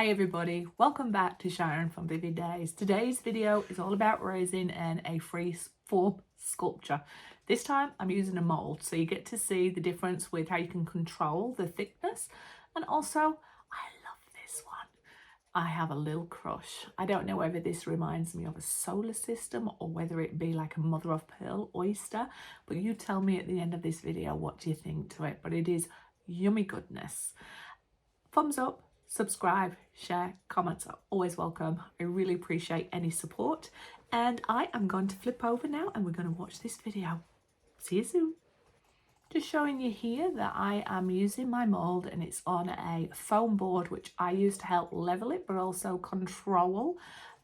Hi everybody, welcome back to Sharon from Vivid Days. Today's video is all about resin and a free form sculpture. This time I'm using a mould, so you get to see the difference with how you can control the thickness. And also, I love this one. I have a little crush. I don't know whether this reminds me of a solar system or whether it be like a mother of pearl oyster, but you tell me at the end of this video what do you think to it. But it is yummy goodness. Thumbs up, subscribe, share, comments are always welcome. I really appreciate any support. And I am going to flip over now and we're going to watch this video. See you soon. Just showing you here that I am using my mould and it's on a foam board which I use to help level it but also control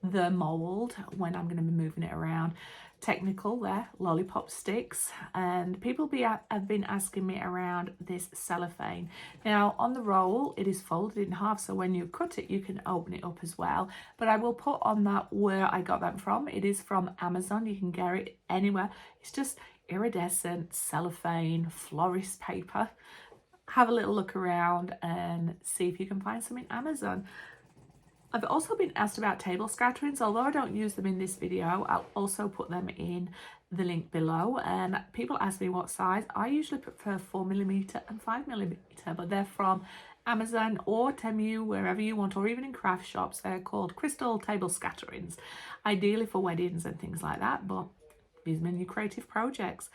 the mould when I'm going to be moving it around. Technical there, lollipop sticks, and people have been asking me around this cellophane. Now on the roll it is folded in half, so when you cut it you can open it up as well, but I will put on that where I got that from. It is from Amazon. You can get it anywhere. It's just iridescent cellophane florist paper. Have a little look around and see if you can find some in Amazon. I've also been asked about table scatterings. Although I don't use them in this video, I'll also put them in the link below. And people ask me what size. I usually prefer 4mm and 5mm, but they're from Amazon or Temu, wherever you want, or even in craft shops. They're called crystal table scatterings, ideally for weddings and things like that, but use them in your creative projects.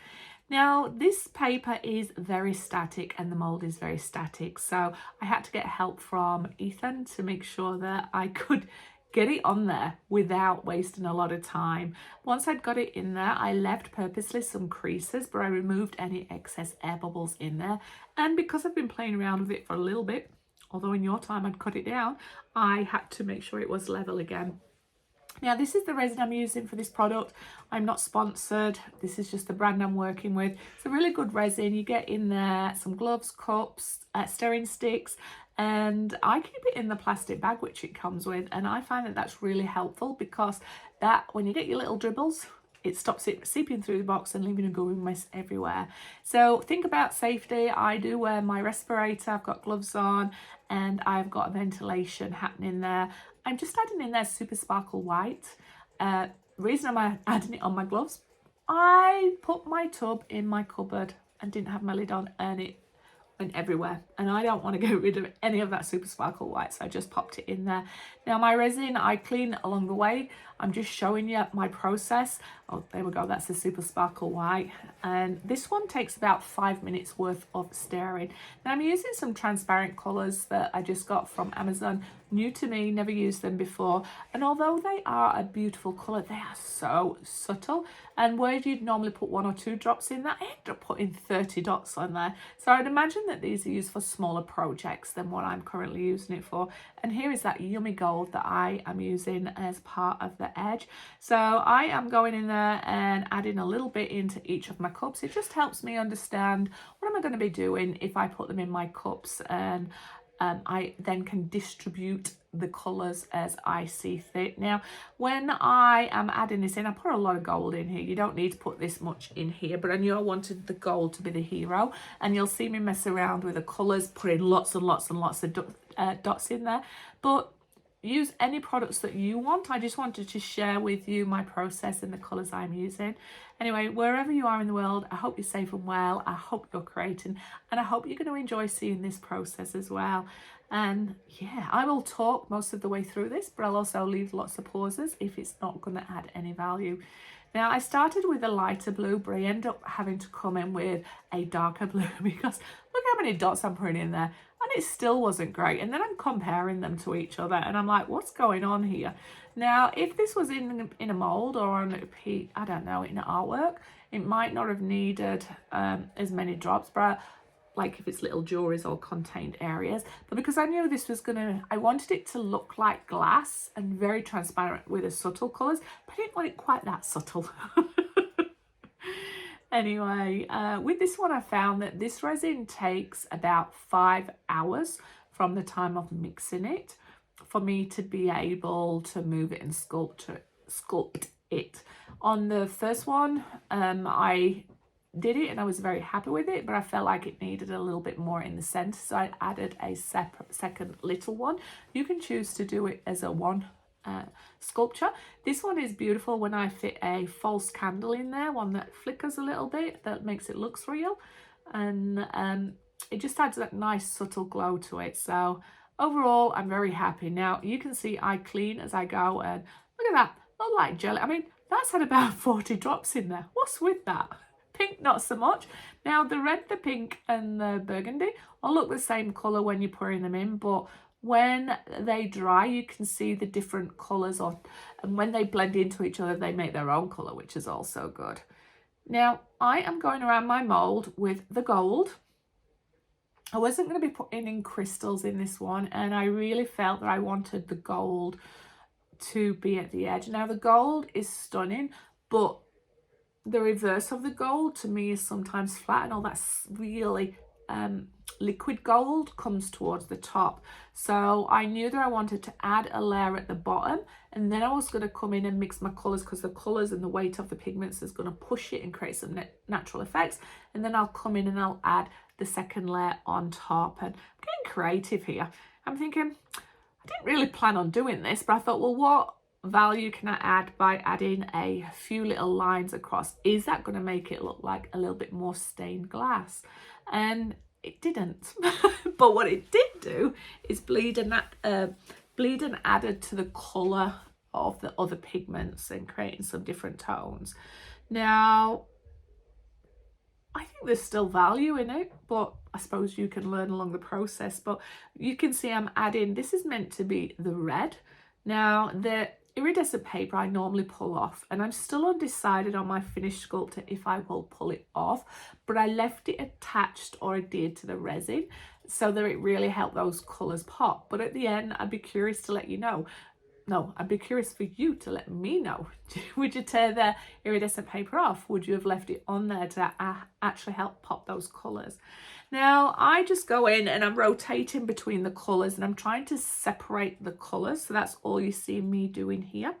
Now this paper is very static and the mould is very static, so I had to get help from Ethan to make sure that I could get it on there without wasting a lot of time. Once I'd got it in there, I left purposely some creases, but I removed any excess air bubbles in there. And because I've been playing around with it for a little bit, although in your time I'd cut it down, I had to make sure it was level again. Now this is the resin I'm using for this product. I'm not sponsored. This is just the brand I'm working with. It's a really good resin. You get in there some gloves, cups, stirring sticks, and I keep it in the plastic bag which it comes with, and I find that that's really helpful because that when you get your little dribbles, it stops it seeping through the box and leaving a gooey mess everywhere. So think about safety. I do wear my respirator, I've got gloves on, and I've got ventilation happening there. I'm just adding in there Super Sparkle White. Reason I'm adding it on my gloves, I put my tub in my cupboard and didn't have my lid on, and it went everywhere, and I don't want to get rid of any of that Super Sparkle White, so I just popped it in there. Now my resin I clean along the way. I'm just showing you my process. Oh, there we go, that's the Super Sparkle White, and this one takes about 5 minutes worth of stirring. Now I'm using some transparent colours that I just got from Amazon, new to me, never used them before, and although they are a beautiful colour, they are so subtle, and where you'd normally put 1 or 2 drops in that, I ended up putting 30 dots on there. So I'd imagine that these are used for smaller projects than what I'm currently using it for. And here is that yummy gold that I am using as part of the edge. So I am going in there and adding a little bit into each of my cups. It just helps me understand what am I going to be doing if I put them in my cups, and I then can distribute the colours as I see fit. Now when I am adding this in, I put a lot of gold in here. You don't need to put this much in here, but I knew I wanted the gold to be the hero, and you'll see me mess around with the colours, putting lots and lots and lots of dots in there, but use any products that you want. I just wanted to share with you my process and the colours I'm using. Anyway, wherever you are in the world, I hope you're safe and well. I hope you're creating, and I hope you're going to enjoy seeing this process as well. And yeah, I will talk most of the way through this, but I'll also leave lots of pauses if it's not going to add any value. Now I started with a lighter blue, but I end up having to come in with a darker blue because look how many dots I'm putting in there, and it still wasn't great. And then I'm comparing them to each other and I'm like, what's going on here? Now if this was in a mold or on a piece, I don't know, in artwork, it might not have needed as many drops, but like if it's little jewelries or contained areas. But because I knew this was I wanted it to look like glass and very transparent with the subtle colours, but I didn't want it quite that subtle. Anyway, with this one I found that this resin takes about 5 hours from the time of mixing it for me to be able to move it and sculpt it. On the first one, I did it and I was very happy with it, but I felt like it needed a little bit more in the center, so I added a second little one. You can choose to do it as a one sculpture. This one is beautiful when I fit a false candle in there, one that flickers a little bit, that makes it look real, and it just adds that nice subtle glow to it. So overall, I'm very happy. Now you can see I clean as I go, and look at that, not like jelly. I mean, that's had about 40 drops in there. What's with that? Pink, not so much. Now the red, the pink and the burgundy all look the same colour when you're pouring them in, but when they dry, you can see the different colours, and when they blend into each other, they make their own colour, which is also good. Now I am going around my mould with the gold. I wasn't going to be putting in crystals in this one, and I really felt that I wanted the gold to be at the edge. Now the gold is stunning, but the reverse of the gold to me is sometimes flat, and all that really liquid gold comes towards the top. So I knew that I wanted to add a layer at the bottom, and then I was going to come in and mix my colours, because the colours and the weight of the pigments is going to push it and create some natural effects. And then I'll come in and I'll add the second layer on top. And I'm getting creative here. I'm thinking, I didn't really plan on doing this, but I thought, well, what value can I add by adding a few little lines across? Is that going to make it look like a little bit more stained glass? And it didn't. But what it did do is bleed and added to the colour of the other pigments and creating some different tones. Now, I think there's still value in it, but I suppose you can learn along the process. But you can see I'm adding, this is meant to be the red. Now, the iridescent paper I normally pull off, and I'm still undecided on my finished sculpture if I will pull it off, but I left it attached or adhered to the resin so that it really helped those colours pop. But at the end, I'd be curious to let you know. No, I'd be curious for you to let me know. Would you tear the iridescent paper off? Would you have left it on there to actually help pop those colours? Now, I just go in and I'm rotating between the colours, and I'm trying to separate the colours. So that's all you see me doing here.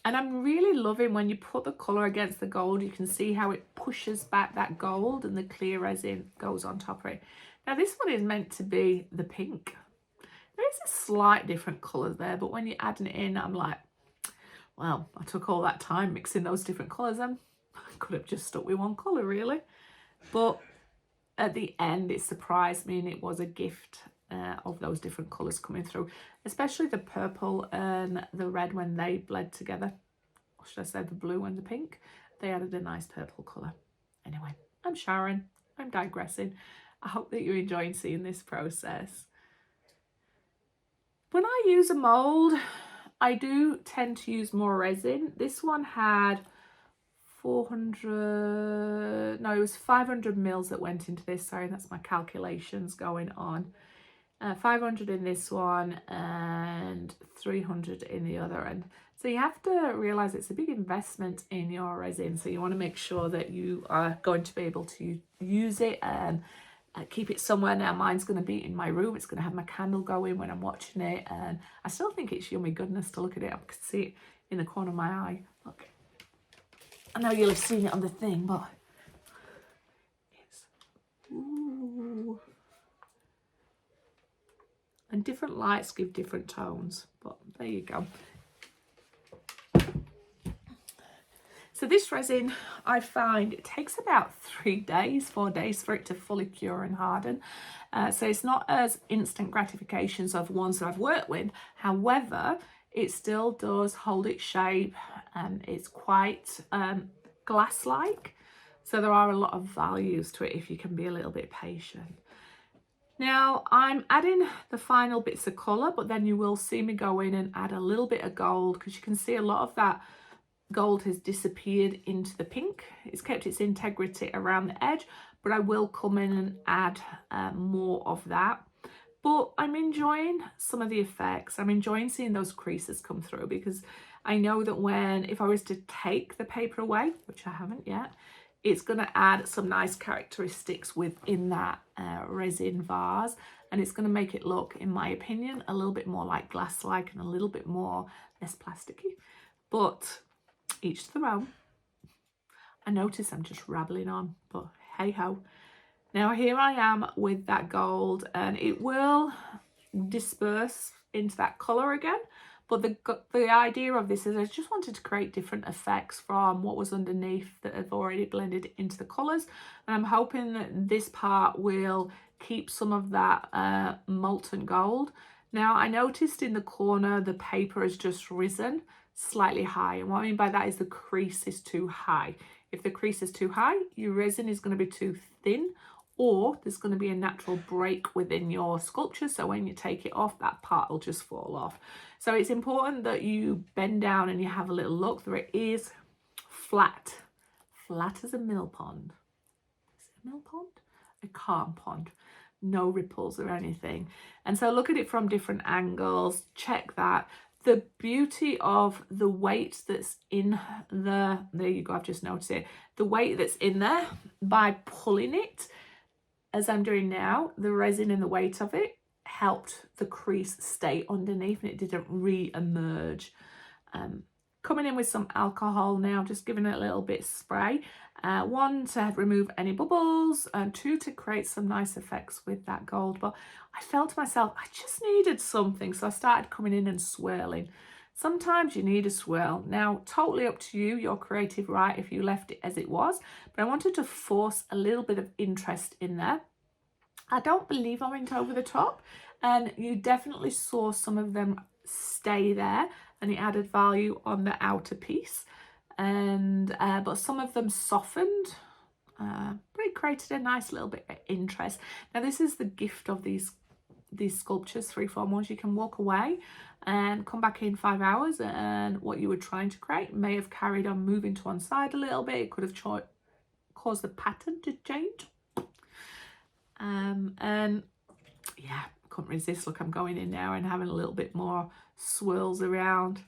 And I'm really loving when you put the colour against the gold, you can see how it pushes back that gold and the clear resin goes on top of it. Now, this one is meant to be the pink. There is a slight different colour there, but when you're adding it in, I'm like, well, I took all that time mixing those different colours, and I could have just stuck with one colour, really. But at the end, it surprised me, and it was a gift of those different colours coming through, especially the purple and the red when they bled together. Or should I say the blue and the pink? They added a nice purple colour. Anyway, I'm Sharon. I'm digressing. I hope that you're enjoying seeing this process. When I use a mould, I do tend to use more resin. This one had 500 mils that went into this. Sorry, that's my calculations going on. 500 in this one and 300 in the other. And so you have to realize it's a big investment in your resin. So you want to make sure that you are going to be able to use it and keep it somewhere. Now mine's going to be in my room. It's going to have my candle going when I'm watching it, and I still think it's yummy goodness to look at it. I can see it in the corner of my eye. Look, I know you'll have seen it on the thing, but it's ooh. And different lights give different tones, but there you go. So this resin, I find it takes about 4 days for it to fully cure and harden. So it's not as instant gratifications of ones that I've worked with. However, it still does hold its shape, and it's quite glass-like. So there are a lot of values to it if you can be a little bit patient. Now I'm adding the final bits of colour, but then you will see me go in and add a little bit of gold, because you can see a lot of that gold has disappeared into the pink. It's kept its integrity around the edge, but I will come in and add more of that. But I'm enjoying some of the effects. I'm enjoying seeing those creases come through, because I know that if I was to take the paper away, which I haven't yet, it's going to add some nice characteristics within that resin vase, and it's going to make it look, in my opinion, a little bit more like glass-like and a little bit more less plasticky. But each to their own. I notice I'm just rattling on, but hey ho. Now here I am with that gold, and it will disperse into that colour again. But the idea of this is I just wanted to create different effects from what was underneath that have already blended into the colours. And I'm hoping that this part will keep some of that molten gold. Now I noticed in the corner the paper has just risen slightly high. And what I mean by that is the crease is too high. If the crease is too high, your resin is going to be too thin, or there's going to be a natural break within your sculpture. So when you take it off, that part will just fall off. So it's important that you bend down and you have a little look. There it is, flat as a mill pond. Is it a mill pond? A calm pond. No ripples or anything. And so look at it from different angles, check that. The beauty of the weight that's in there you go, I've just noticed it. The weight that's in there, by pulling it, as I'm doing now, the resin and the weight of it helped the crease stay underneath and it didn't re-emerge. Coming in with some alcohol now, just giving it a little bit of spray. One, to remove any bubbles, and two, to create some nice effects with that gold. But I felt to myself, I just needed something. So I started coming in and swirling. Sometimes you need a swirl. Now, totally up to you, your creative right, if you left it as it was. But I wanted to force a little bit of interest in there. I don't believe I went over the top. And you definitely saw some of them stay there. And it added value on the outer piece. And but some of them softened, but it created a nice little bit of interest. Now this is the gift of these sculptures, freeform ones. You can walk away and come back in 5 hours, and what you were trying to create may have carried on moving to one side a little bit. It could have caused the pattern to change. And yeah, couldn't resist. Look, I'm going in now and having a little bit more swirls around.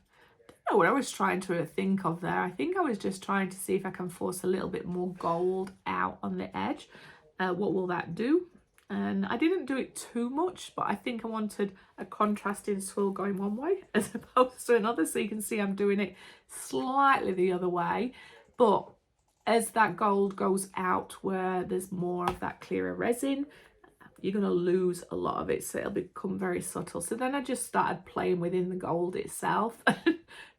Don't know what I was trying to think of there. I think I was just trying to see if I can force a little bit more gold out on the edge. What will that do? And I didn't do it too much, but I think I wanted a contrasting swirl going one way as opposed to another. So you can see I'm doing it slightly the other way. But as that gold goes out where there's more of that clearer resin, you're going to lose a lot of it, so it'll become very subtle. So then I just started playing within the gold itself,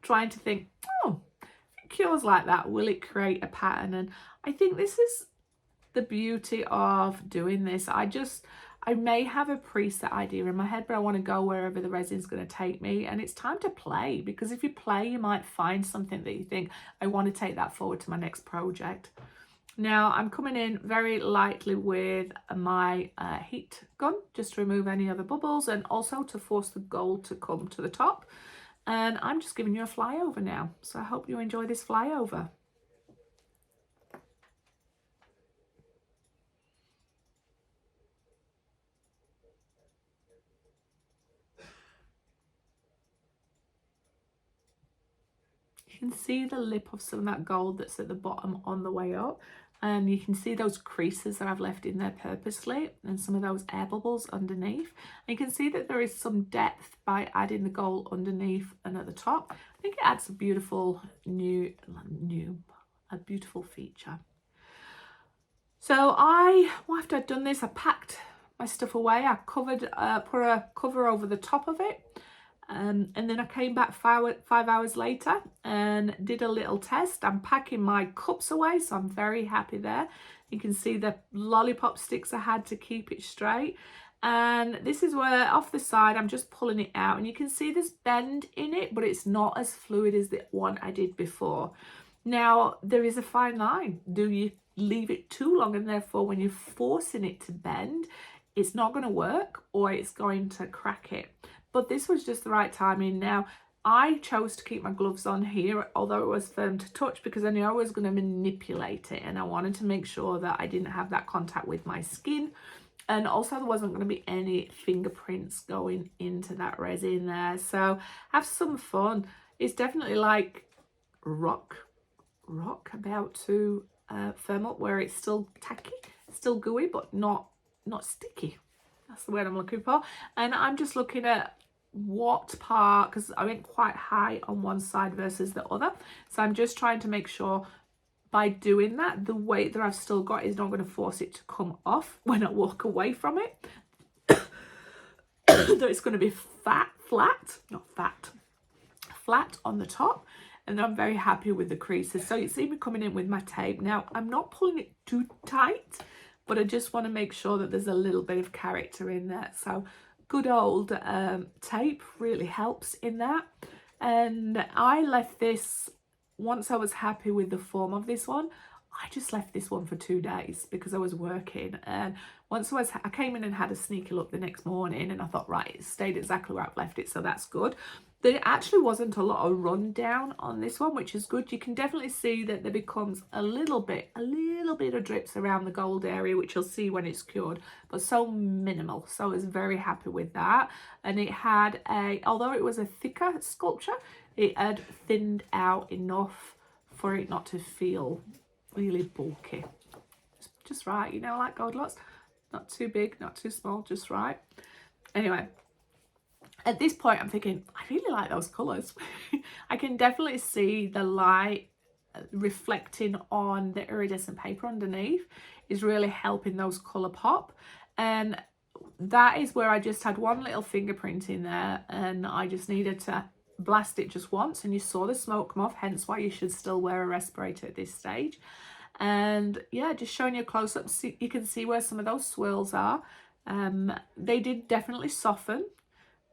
trying to think, oh, if it cures like that, will it create a pattern? And I think this is the beauty of doing this. I may have a preset idea in my head, but I want to go wherever the resin's going to take me. And it's time to play, because if you play, you might find something that you think, I want to take that forward to my next project. Now I'm coming in very lightly with my heat gun, just to remove any other bubbles and also to force the gold to come to the top. And I'm just giving you a flyover now. So I hope you enjoy this flyover. You can see the lip of some of that gold that's at the bottom on the way up. And you can see those creases that I've left in there purposely, and some of those air bubbles underneath. And you can see that there is some depth by adding the gold underneath and at the top. I think it adds a beautiful a beautiful feature. So after I'd done this, I packed my stuff away. I put a cover over the top of it. And then I came back 5 hours later and did a little test. I'm packing my cups away, so I'm very happy there. You can see the lollipop sticks I had to keep it straight. And this is where, off the side, I'm just pulling it out. And you can see there's bend in it, but it's not as fluid as the one I did before. Now, there is a fine line. Do you leave it too long, and therefore when you're forcing it to bend, it's not going to work, or it's going to crack it? But this was just the right timing. Now, I chose to keep my gloves on here, although it was firm to touch, because I knew I was going to manipulate it, and I wanted to make sure that I didn't have that contact with my skin. And also there wasn't going to be any fingerprints going into that resin there. So have some fun. It's definitely like rock about to firm up, where it's still tacky, still gooey, but not sticky. That's the word I'm looking for. And I'm just looking at what part, because I went quite high on one side versus the other. So I'm just trying to make sure by doing that, the weight that I've still got is not going to force it to come off when I walk away from it. That it's going to be flat on the top, and I'm very happy with the creases. So you see me coming in with my tape. Now I'm not pulling it too tight, but I just want to make sure that there's a little bit of character in there. So good old tape really helps in that. And I left this, once I was happy with the form of this one, I just left this one for 2 days because I was working. And once I came in and had a sneaky look the next morning, and I thought, right, it stayed exactly where I've left it, so that's good. There actually wasn't a lot of rundown on this one, which is good. You can definitely see that there becomes a little bit of drips around the gold area, which you'll see when it's cured, but so minimal. So I was very happy with that. And it had although it was a thicker sculpture, it had thinned out enough for it not to feel really bulky. Just right, you know, like gold lots. Not too big, not too small, just right. Anyway, at this point I'm thinking, I really like those colours. I can definitely see the light reflecting on the iridescent paper underneath is really helping those colour pop. And that is where I just had one little fingerprint in there, and I just needed to blast it just once, and you saw the smoke come off, hence why you should still wear a respirator at this stage. And yeah, just showing you a close-up, you can see where some of those swirls are. They did definitely soften,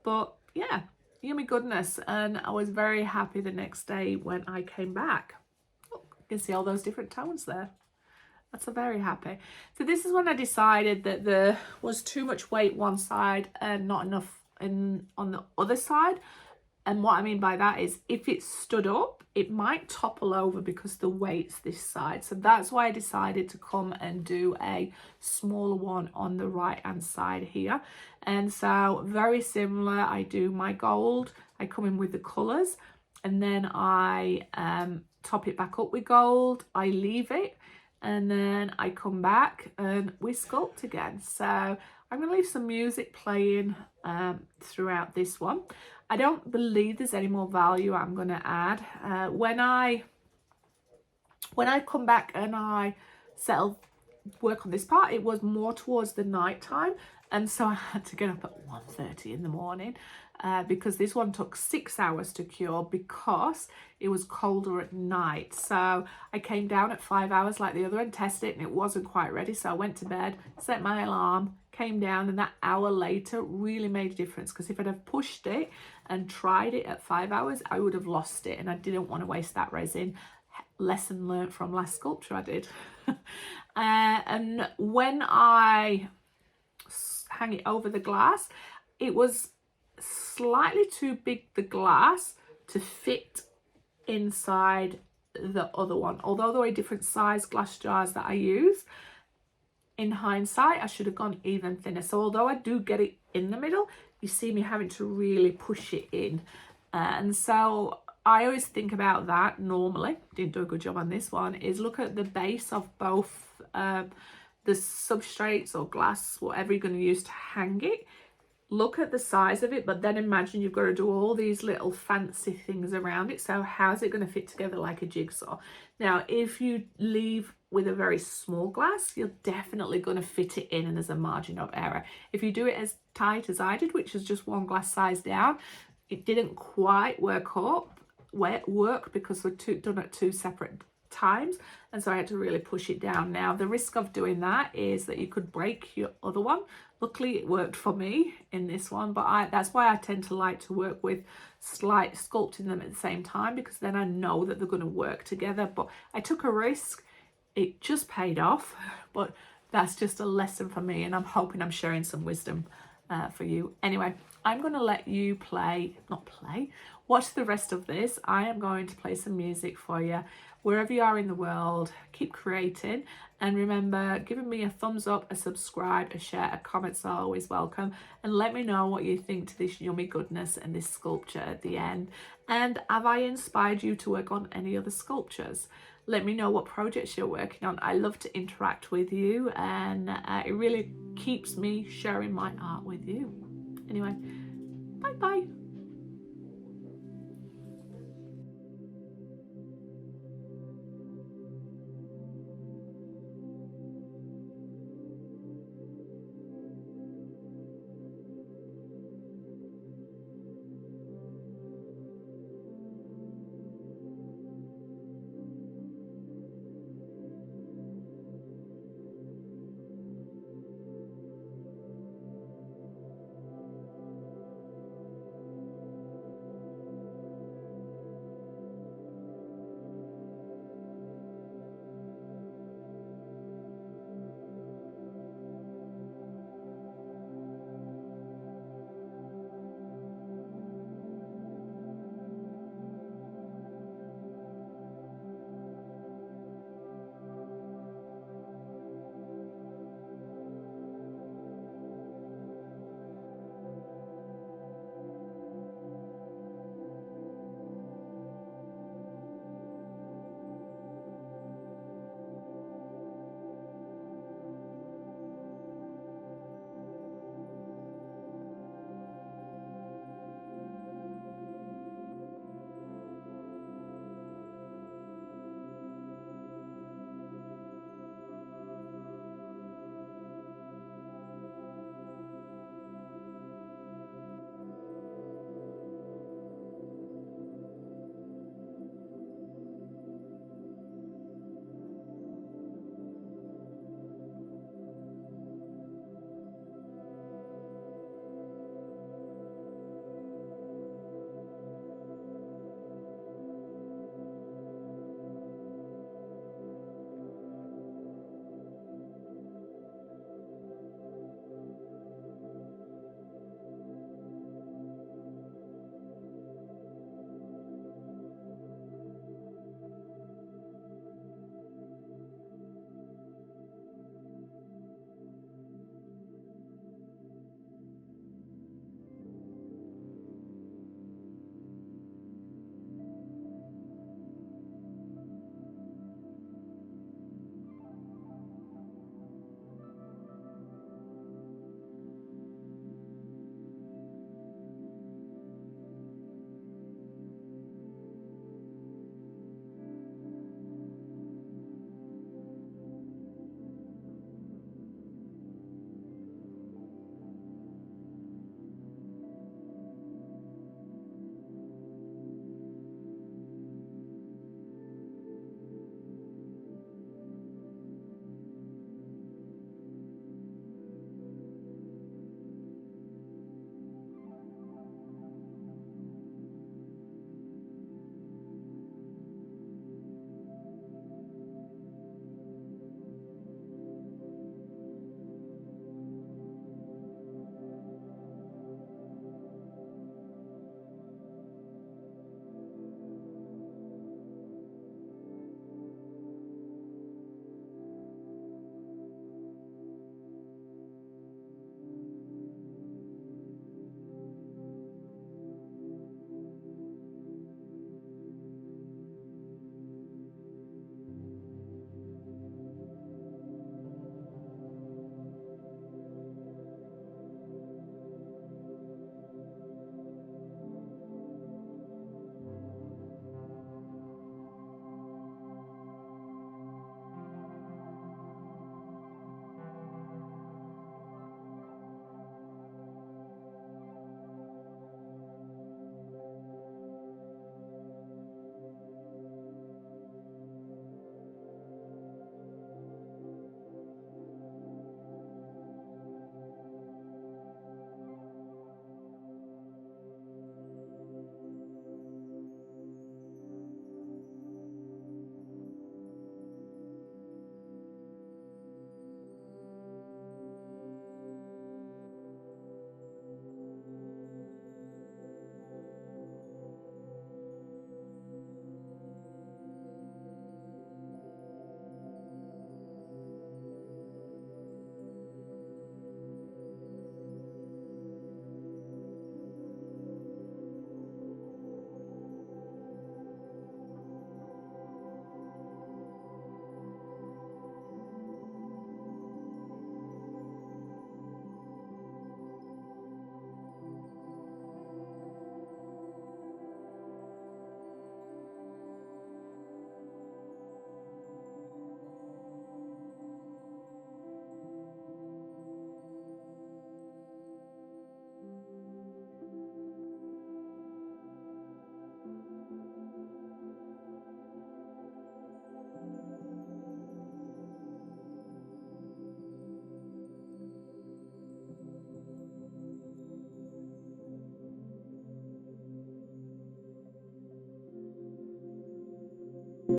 but yeah, yummy goodness. And I was very happy the next day when I came back. Oh, you can see all those different tones there. That's very happy. So this is when I decided that there was too much weight one side and not enough on the other side. And what I mean by that is, if it stood up, it might topple over because the weight's this side. So that's why I decided to come and do a smaller one on the right hand side here. And so very similar, I do my gold, I come in with the colours, and then I top it back up with gold, I leave it, and then I come back and we sculpt again. So I'm going to leave some music playing throughout this one. I don't believe there's any more value I'm going to add. When I come back and I work on this part, it was more towards the night time, and so I had to get up at 1:30 in the morning because this one took 6 hours to cure because it was colder at night. So I came down at 5 hours like the other and tested it, and it wasn't quite ready. So I went to bed, set my alarm, came down, and that hour later really made a difference, because if I'd have pushed it and tried it at 5 hours, I would have lost it, and I didn't want to waste that resin. Lesson learned from last sculpture I did. And when I hang it over the glass, it was slightly too big, the glass, to fit inside the other one. Although there are different size glass jars that I use, in hindsight I should have gone even thinner. So although I do get it in the middle, you see me having to really push it in. And so I always think about that normally, didn't do a good job on this one, is look at the base of both the substrates or glass, whatever you're going to use to hang it. Look at the size of it, but then imagine you've got to do all these little fancy things around it. So how's it going to fit together like a jigsaw? Now, if you leave with a very small glass, you're definitely going to fit it in and there's a margin of error. If you do it as tight as I did, which is just one glass size down, it didn't quite work because we're done at two separate times, and so I had to really push it down. Now the risk of doing that is that you could break your other one. Luckily it worked for me in this one, but that's why I tend to like to work with sculpting them at the same time, because then I know that they're going to work together. But I took a risk, it just paid off, but that's just a lesson for me, and I'm hoping I'm sharing some wisdom for you. Anyway, I'm going to let you watch the rest of this. I am going to play some music for you. Wherever you are in the world, keep creating, and remember, giving me a thumbs up, a subscribe, a share, a comment's always welcome, and let me know what you think to this yummy goodness and this sculpture at the end. And have I inspired you to work on any other sculptures? Let me know what projects you're working on. I love to interact with you, and it really keeps me sharing my art with you. Anyway, bye bye.